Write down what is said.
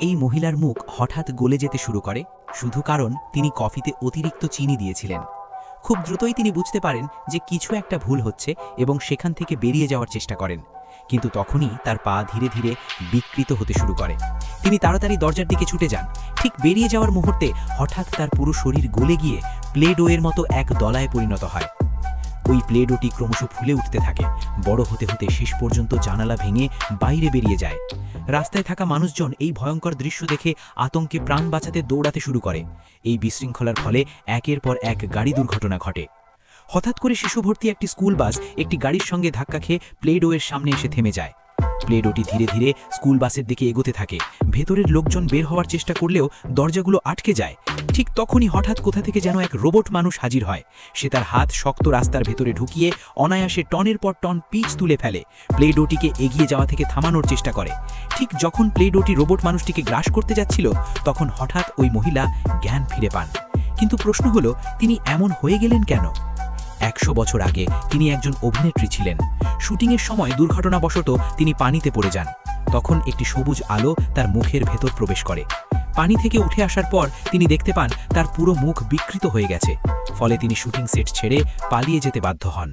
এই মহিলার মুখ হঠাৎ গলে যেতে শুরু করে, শুধু কারণ তিনি কফিতে অতিরিক্ত চিনি দিয়েছিলেন। খুব দ্রুতই তিনি বুঝতে পারেন যে কিছু একটা ভুল হচ্ছে এবং সেখান থেকে বেরিয়ে যাওয়ার চেষ্টা করেন। কিন্তু তখনই তার পা ধীরে ধীরে বিকৃত হতে শুরু করে। তিনি তাড়াতাড়ি দরজার দিকে ছুটে যান। ঠিক বেরিয়ে যাওয়ার মুহূর্তে হঠাৎ তার পুরো শরীর গলে গিয়ে প্লে ডোয়ের মতো এক দলায় পরিণত হয়। ওই প্লে ডোটি ক্রমশ ফুলে উঠতে থাকে, বড় হতে হতে শেষ পর্যন্ত জানালা ভেঙে বাইরে বেরিয়ে যায়। রাস্তায় থাকা মানুষজন এই ভয়ঙ্কর দৃশ্য দেখে আতঙ্কে প্রাণ বাঁচাতে দৌড়াতে শুরু করে। এই বিশৃঙ্খলার ফলে একের পর এক গাড়ি দুর্ঘটনা ঘটে। হঠাৎ করে শিশুভর্তি একটি স্কুল বাস একটি গাড়ির সঙ্গে ধাক্কা খেয়ে প্লে ডোয়ের সামনে এসে থেমে যায়। প্লে ডোটি ধীরে ধীরে স্কুল বাসের দিকে এগোতে থাকে। ভেতরের লোকজন বের হওয়ার চেষ্টা করলেও দরজাগুলো আটকে যায়। ঠিক তখনই হঠাৎ কোথা থেকে যেন এক রোবট মানুষ হাজির হয়। সে তার হাত শক্ত রাস্তার ভেতরে ঢুকিয়ে অনায়াসে টনের পর টন পিচ তুলে ফেলে। প্লে ডোটিকে এগিয়ে যাওয়া থেকে থামানোর চেষ্টা করে। ঠিক যখন প্লে ডোটি রোবট মানুষটিকে গ্রাস করতে যাচ্ছিল, তখন হঠাৎ ওই মহিলা জ্ঞান ফিরে পান। কিন্তু প্রশ্ন হলো, তিনি এমন হয়ে গেলেন কেন? 100 বছর আগে তিনি একজন অভিনেত্রী ছিলেন। শুটিংয়ের সময় দুর্ঘটনাবশত তিনি পানিতে পড়ে যান। তখন একটি সবুজ আলো তার মুখের ভেতর প্রবেশ করে। পানি থেকে উঠে আসার পর তিনি দেখতে পান তার পুরো মুখ বিকৃত হয়ে গেছে। ফলে তিনি শুটিং সেট ছেড়ে পালিয়ে যেতে বাধ্য হন।